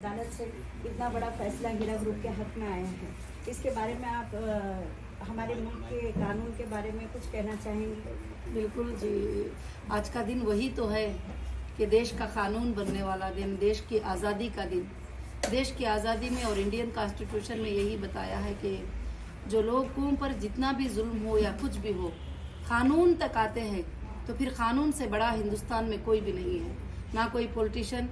अदालत से इतना बड़ा फैसला हीरा ग्रुप के हक में आया है, इसके बारे में आप हमारे मुल्क के कानून के बारे में कुछ कहना चाहेंगे? बिल्कुल जी, आज का दिन वही तो है कि देश का कानून बनने वाला दिन, देश की आज़ादी का दिन। देश की आज़ादी में और इंडियन कॉन्स्टिट्यूशन में यही बताया है कि जो लोगों पर जितना भी जुल्म हो या कुछ भी हो, कानून तक आते हैं तो फिर कानून से बड़ा हिंदुस्तान में कोई भी नहीं है। ना कोई पॉलिटिशियन,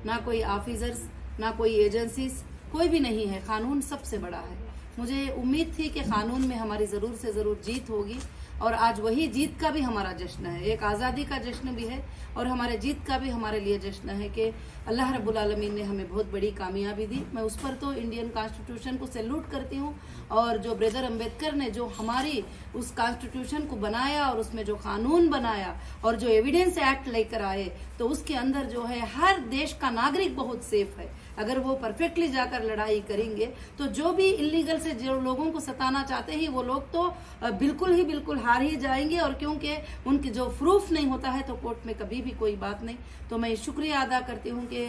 ना कोई ऑफिसर्स, ना कोई एजेंसीज, कोई भी नहीं है। कानून सबसे बड़ा है। मुझे उम्मीद थी कि कानून में हमारी ज़रूर से ज़रूर जीत होगी और आज वही जीत का भी हमारा जश्न है। एक आज़ादी का जश्न भी है और हमारे जीत का भी हमारे लिए जश्न है कि अल्लाह रब्बुल आलमीन ने हमें बहुत बड़ी कामयाबी दी। मैं उस पर तो इंडियन कॉन्स्टिट्यूशन को सैल्यूट करती हूँ और जो ब्रदर अम्बेडकर ने जो हमारी उस कॉन्स्टिट्यूशन को बनाया और उसमें जो कानून बनाया और जो एविडेंस एक्ट लेकर आए, तो उसके अंदर जो है हर देश का नागरिक बहुत सेफ है। अगर वो परफेक्टली जाकर लड़ाई करेंगे तो जो भी इलीगल से जो लोगों को सताना चाहते हैं वो लोग तो बिल्कुल हार ही जाएंगे। और क्योंकि उनकी जो प्रूफ नहीं होता है तो कोर्ट में कभी भी कोई बात नहीं। तो मैं शुक्रिया अदा करती हूँ कि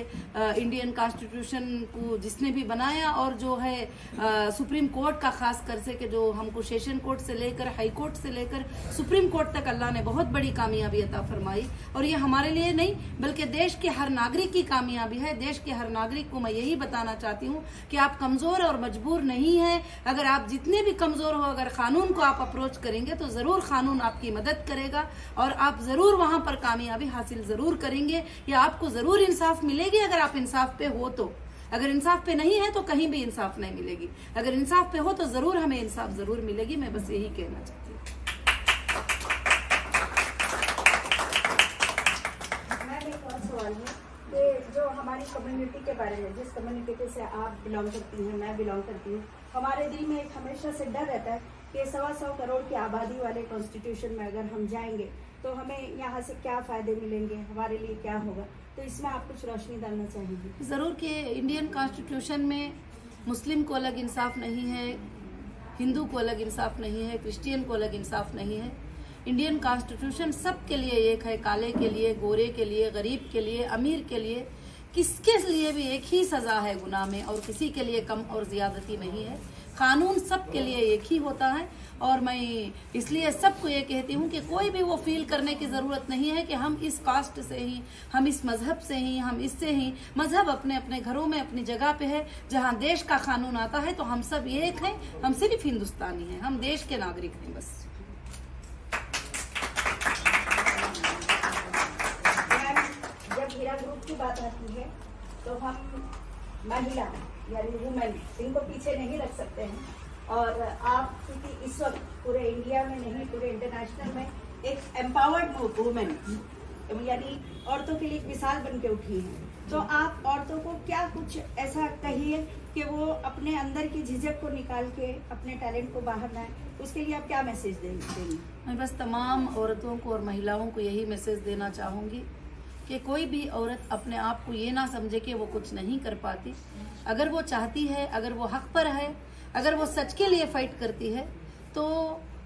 इंडियन कॉन्स्टिट्यूशन को जिसने भी बनाया और जो है सुप्रीम कोर्ट का खास कर से कि जो हमको सेशन कोर्ट से लेकर हाई कोर्ट से लेकर सुप्रीम कोर्ट तक अल्लाह ने बहुत बड़ी कामयाबी अता फरमाई। और ये हमारे लिए नहीं बल्कि देश के हर नागरिक की कामयाबी है। देश के हर नागरिक को मैं यही बताना चाहती हूँ कि आप कमजोर और मजबूर नहीं हैं। अगर आप जितने भी कमजोर हो, अगर कानून को आप अप्रोच करेंगे तो जरूर कानून आपकी मदद करेगा और आप जरूर वहां पर कामयाबी हासिल जरूर करेंगे या आपको जरूर इंसाफ मिलेगी। अगर आप इंसाफ पे हो तो, अगर इंसाफ पे नहीं है तो कहीं भी इंसाफ नहीं मिलेगी। अगर इंसाफ पे हो तो जरूर हमें इंसाफ जरूर मिलेगी। मैं बस यही कहना चाहती हूँ। जो हमारी कम्युनिटी के बारे में, जिस कम्युनिटी से आप बिलोंग करती हैं, मैं बिलोंग करती हूँ, हमारे दिल में एक हमेशा से डर रहता है कि 125 करोड़ की आबादी वाले कॉन्स्टिट्यूशन में अगर हम जाएंगे तो हमें यहाँ से क्या फायदे मिलेंगे, हमारे लिए क्या होगा। तो इसमें आप कुछ रोशनी डालना चाहेंगे? जरूर कि इंडियन कॉन्स्टिट्यूशन में मुस्लिम को अलग इंसाफ नहीं है, हिंदू को अलग इंसाफ नहीं है, क्रिश्चियन को अलग इंसाफ नहीं है। इंडियन कॉन्स्टिट्यूशन सबके लिए एक है, काले के लिए, गोरे के लिए, गरीब के लिए, अमीर के लिए, किसके लिए भी एक ही सजा है गुनाह में और किसी के लिए कम और ज्यादती नहीं है। कानून सबके लिए एक ही होता है और मैं इसलिए सबको ये कहती हूँ कि कोई भी वो फील करने की जरूरत नहीं है कि हम इस कास्ट से ही, हम इस मजहब से ही, हम इससे ही। मजहब अपने अपने घरों में अपनी जगह पे है। जहाँ देश का कानून आता है तो हम सब एक हैं, हम सिर्फ हिंदुस्तानी हैं, हम देश के नागरिक हैं बस। हीरा ग्रुप की बात आती है तो हम महिला यानी वुमेन, इनको पीछे नहीं रख सकते हैं। और आप क्योंकि इस वक्त पूरे इंडिया में नहीं, पूरे इंटरनेशनल में एक एम्पावर्ड वुमेन यानी औरतों के लिए एक मिसाल बन के उठी है, तो आप औरतों को क्या कुछ ऐसा कहिए कि वो अपने अंदर की झिझक को निकाल के अपने टैलेंट को बाहर लाएं? उसके लिए आप क्या मैसेज देंगे? मैं बस तमाम औरतों को और महिलाओं को यही मैसेज देना चाहूंगी कि कोई भी औरत अपने आप को ये ना समझे कि वो कुछ नहीं कर पाती। अगर वो चाहती है, अगर वो हक पर है, अगर वो सच के लिए फाइट करती है तो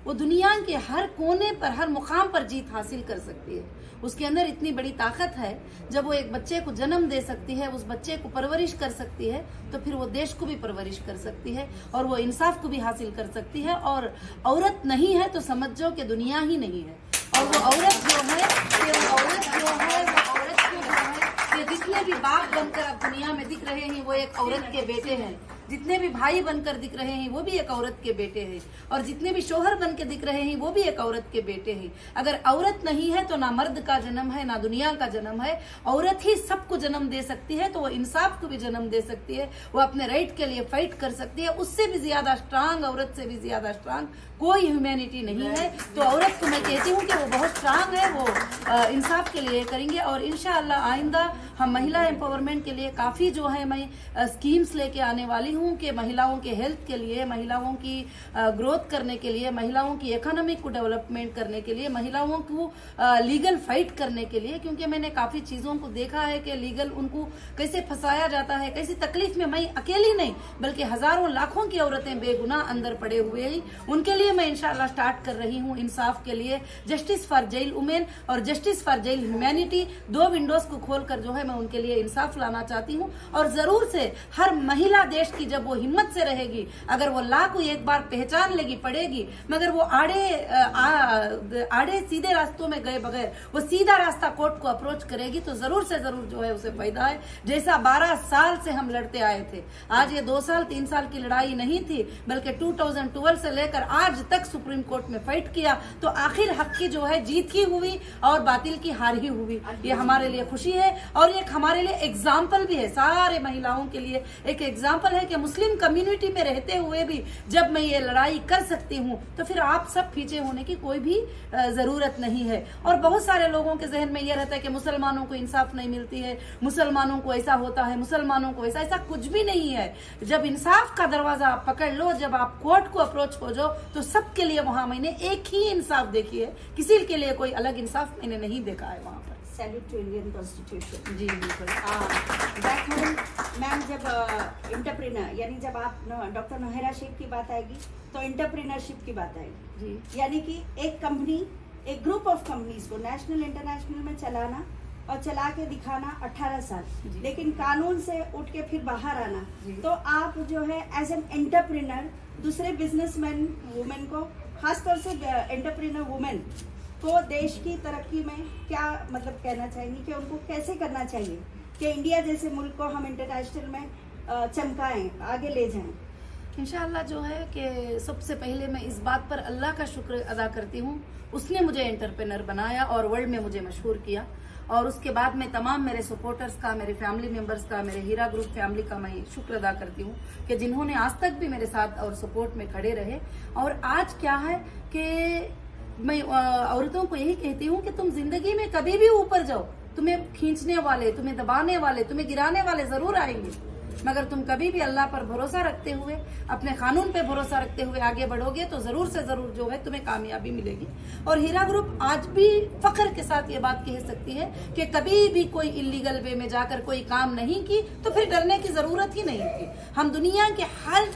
वो दुनिया के हर कोने पर, हर मुकाम पर जीत हासिल कर सकती है। उसके अंदर इतनी बड़ी ताकत है। जब वो एक बच्चे को जन्म दे सकती है, उस बच्चे को परवरिश कर सकती है, तो फिर वो देश को भी परवरिश कर सकती है और वो इंसाफ को भी हासिल कर सकती है। और औरत नहीं है तो समझ जाओ कि दुनिया ही नहीं है। और वो औरत जो है, जितने भी बाप बनकर अब दुनिया में दिख रहे हैं वो एक औरत के बेटे हैं। जितने भी भाई बनकर दिख रहे हैं वो भी एक औरत के बेटे हैं और जितने भी शोहर बन के दिख रहे हैं वो भी एक औरत के बेटे हैं। अगर औरत नहीं है तो ना मर्द का जन्म है, ना दुनिया का जन्म है। औरत ही सबको जन्म दे सकती है, तो वो इंसाफ को भी जन्म दे सकती है, वो अपने राइट के लिए फाइट कर सकती है। उससे भी ज्यादा स्ट्रांग, औरत से भी ज्यादा स्ट्रांग कोई ह्यूमैनिटी नहीं है। तो औरत को मैं कहती हूँ कि वो बहुत स्ट्रांग है, वो इंसाफ के लिए करेंगे। और इंशाअल्लाह आइंदा हम महिला एम्पावरमेंट के लिए काफी जो है मैं स्कीम्स लेके आने वाली हूँ कि महिलाओं के हेल्थ के लिए, महिलाओं की ग्रोथ करने के लिए, महिलाओं की इकोनॉमिक को डेवलपमेंट करने के लिए, महिलाओं को लीगल फाइट करने के लिए, क्योंकि मैंने काफी चीजों को देखा है कि लीगल उनको कैसे फंसाया जाता है, कैसी तकलीफ में मैं अकेली नहीं बल्कि हजारों लाखों की औरतें बेगुनाह अंदर पड़े हुए हैं, उनके लिए मैं इंशाल्लाह स्टार्ट कर रही हूँ इंसाफ के लिए जस्टिस फॉर जेल वुमेन और justice for jail humanity, 2 windows को खोलकर जो है मैं उनके लिए इंसाफ लाना चाहती हूँ। और जरूर से हर महिला देश की जब वो हिम्मत से रहेगी, अगर वो ला को एक बार पहचान लेगी, पड़ेगी, मगर वो आड़े सीधे रास्तों में गए बगैर वो सीधा रास्ता कोर्ट को अप्रोच करेगी तो जरूर से जरूर जो है उसे फायदा है। जैसा 12 साल से हम लड़ते आए थे, आज ये 2 साल 3 साल की लड़ाई नहीं थी बल्कि 2012 से लेकर आज तक सुप्रीम कोर्ट में फाइट किया तो आखिर हक की जो है जीत ही हुई और बातिल की हार ही हुई। ये हमारे लिए खुशी है और एक हमारे लिए एग्जाम्पल भी है, सारे महिलाओं के लिए एक एग्जाम्पल है कि मुस्लिम कम्युनिटी में रहते हुए भी जब मैं ये लड़ाई कर सकती हूँ तो फिर आप सब पीछे होने की कोई भी जरूरत नहीं है। और बहुत सारे लोगों के जहन में ये रहता है कि मुसलमानों को इंसाफ नहीं मिलती है, मुसलमानों को ऐसा होता है, मुसलमानों को ऐसा कुछ भी नहीं है। जब इंसाफ का दरवाजा आप पकड़ लो, जब आप कोर्ट को अप्रोच हो जाओ तो सबके लिए वहां मैंने एक ही इंसाफ देखी है, किसी के लिए कोई अलग इंसाफ मैंने नहीं देखा है वहां पर। Salute to Indian constitution. जी बिल्कुल। बैक होम मैम, जब इंटरप्रेनर यानी जब आप डॉक्टर नोहेरा शेख की बात आएगी तो इंटरप्रेनरशिप की बात आएगी जी, यानी कि एक कंपनी, एक ग्रुप ऑफ कंपनीज को नेशनल इंटरनेशनल में चलाना और चला के दिखाना 18 साल, लेकिन कानून से उठ के फिर बाहर आना, तो आप जो है एज एन एंटरप्रेनर दूसरे बिजनेसमैन वुमेन को, खासतौर से एंटरप्रेनर वुमेन को देश की तरक्की में क्या मतलब कहना चाहेंगी कि उनको कैसे करना चाहिए कि इंडिया जैसे मुल्क को हम इंटरनेशनल में चमकाएं, आगे ले जाएं? इंशाअल्लाह जो है कि सबसे पहले मैं इस बात पर अल्लाह का शुक्र अदा करती हूँ, उसने मुझे एंटरप्रेनर बनाया और वर्ल्ड में मुझे मशहूर किया। और उसके बाद मैं तमाम मेरे सपोर्टर्स का, मेरे फैमिली मेंबर्स का, मेरे हीरा ग्रुप फैमिली का मैं शुक्र अदा करती हूँ कि जिन्होंने आज तक भी मेरे साथ और सपोर्ट में खड़े रहे। और आज क्या है कि मैं औरतों को यही कहती हूँ कि तुम जिंदगी में कभी भी ऊपर जाओ, तुम्हें खींचने वाले, तुम्हें दबाने वाले, तुम्हें गिराने वाले जरूर आएंगे, मगर तुम कभी भी अल्लाह पर भरोसा रखते हुए, अपने कानून पे भरोसा रखते हुए आगे बढ़ोगे तो जरूर से जरूर जो है तुम्हें कामयाबी मिलेगी। और हीरा ग्रुप आज भी फख्र के साथ ये बात कह सकती है कि कभी भी कोई इलीगल वे में जाकर कोई काम नहीं की तो फिर डरने की जरूरत ही नहीं थी। हम दुनिया के हर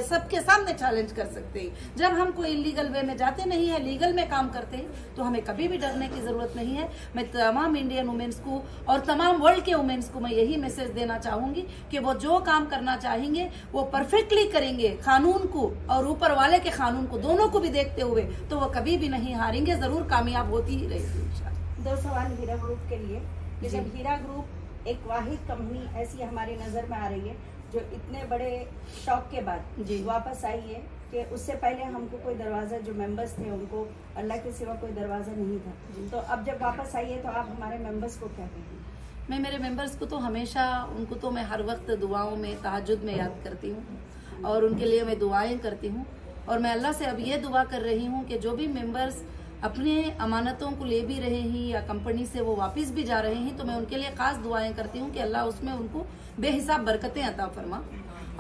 सबके सामने चैलेंज कर सकते हैं। जब हम कोई इलीगल वे में जाते नहीं है, लीगल में काम करते हैं तो हमें कभी भी डरने की जरूरत नहीं है। मैं तमाम इंडियन वुमेन्स को और तमाम वर्ल्ड के वुमेन्स को मैं यही मैसेज देना चाहूंगी कि वो जो काम करना चाहेंगे वो परफेक्टली करेंगे, कानून को और ऊपर वाले के कानून को दोनों को भी देखते हुए, तो वो कभी भी नहीं हारेंगे, जरूर कामयाब होती ही रहेगी इंशाल्लाह। 2 सवाल हीरा ग्रुप के लिए कि जब हीरा ग्रुप एक वाहिद कंपनी ऐसी हमारी नजर में आ रही है जो इतने बड़े शौक के बाद वापस आई है कि उससे पहले हमको कोई दरवाजा, जो मेंबर्स थे उनको अल्लाह के सिवा कोई दरवाजा नहीं था, तो अब जब वापस आई है तो आप हमारे मेंबर्स को क्या कहेंगे? मैं मेरे मेंबर्स को तो हमेशा, उनको तो मैं हर वक्त दुआओं में, तहज्जुद में याद करती हूँ और उनके लिए मैं दुआएं करती हूँ। और मैं अल्लाह से अब ये दुआ कर रही हूँ कि जो भी मेंबर्स अपने अमानतों को ले भी रहे हैं या कंपनी से वो वापस भी जा रहे हैं, तो मैं उनके लिए खास दुआएं करती हूँ कि अल्लाह उसमें उनको बेहिसाब बरकतें अता फरमा।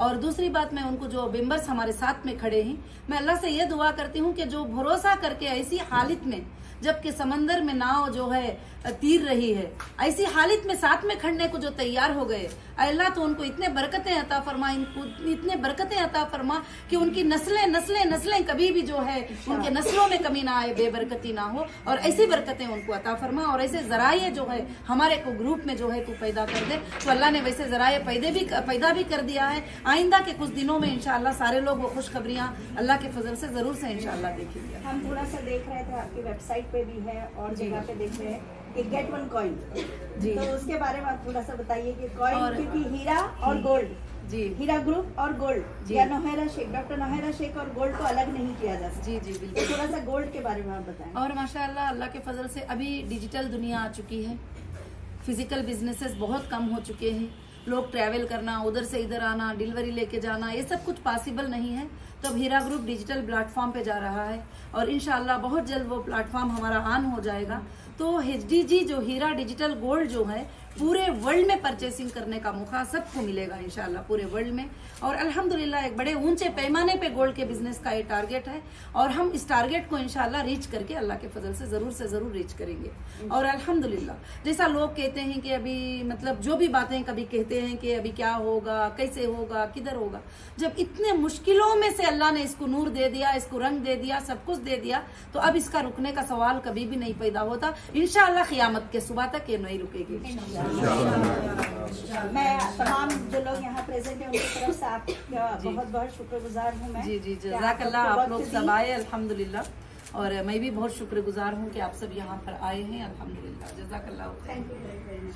और दूसरी बात, मैं उनको, जो मेंबर्स हमारे साथ में खड़े हैं, मैं अल्लाह से ये दुआ करती हूँ कि जो भरोसा करके ऐसी हालत में, जबकि समंदर में नाव जो है तीर रही है, ऐसी हालत में साथ में खड़ने को जो तैयार हो गए, अल्लाह तो उनको इतने बरकतें अता फरमा, इतने बरकतें अता फरमा कि उनकी नस्लें नस्लें नस्लें कभी भी जो है उनके नस्लों में कमी ना आए, बेबरकती ना हो, और ऐसी बरकतें उनको अता फरमा। और ऐसे जराये जो है हमारे को ग्रुप में जो है तू पैदा कर दे, तो अल्लाह ने वैसे जराये पैदा भी कर दिया है। आइंदा के कुछ दिनों में इंशाअल्लाह सारे लोग वो खुशखबरियाँ अल्लाह के फजल से जरूर से इंशाअल्लाह देखेंगे। हम थोड़ा सा देख रहे थे, आपकी वेबसाइट पे भी है और जगह पे देख रहे हैं कि गेट वन कॉइन, तो उसके बारे में आप थोड़ा सा बताइए कि कॉइन, क्योंकि हीरा और गोल्ड, जी, हीरा ग्रुप और गोल्ड या नोहेरा शेख, डॉक्टर नोहेरा शेख और गोल्ड को अलग नहीं किया जा सकता। जी जी बिल्कुल। तो थोड़ा सा गोल्ड के बारे में आप बताएं। और माशाअल्लाह अल्लाह के फजल से अभी डिजिटल दुनिया आ चुकी है, फिजिकल बिजनेसेस बहुत कम हो चुके हैं, लोग ट्रैवल करना, उधर से इधर आना, डिलीवरी लेके जाना, ये सब कुछ पॉसिबल नहीं है। तो अब हीरा ग्रुप डिजिटल प्लेटफॉर्म पे जा रहा है और इंशाअल्लाह बहुत जल्द वो प्लेटफॉर्म हमारा ऑन हो जाएगा। तो HDG जो हीरा डिजिटल गोल्ड जो है पूरे वर्ल्ड में परचेसिंग करने का मौका सबको मिलेगा इंशाल्लाह, पूरे वर्ल्ड में। और अल्हम्दुलिल्लाह एक बड़े ऊंचे पैमाने पे गोल्ड के बिजनेस का ये टारगेट है और हम इस टारगेट को इंशाल्लाह रीच करके अल्लाह के फजल से जरूर रीच करेंगे। और अल्हम्दुलिल्लाह जैसा लोग कहते हैं कि अभी मतलब जो भी बातें कभी कहते हैं कि अभी क्या होगा, कैसे होगा, किधर होगा, जब इतने मुश्किलों में से अल्लाह ने इसको नूर दे दिया, इसको रंग दे दिया, सब कुछ दे दिया, तो अब इसका रुकने का सवाल कभी भी नहीं पैदा होता। इंशाल्लाह क़यामत के सुबह तक ये नहीं रुकेगी। मैं तमाम जो लोग यहाँ प्रेजेंट हैं उनकी तरफ से आपका बहुत बहुत शुक्रगुजार हूँ मैं। जी जज़ाकल्लाह, आप लोग सब आए अल्हम्दुलिल्लाह, और मैं भी बहुत शुक्रगुजार हूँ कि आप सब यहाँ पर आए हैं अल्हम्दुलिल्लाह। जज़ाकल्लाह। Thank you very much.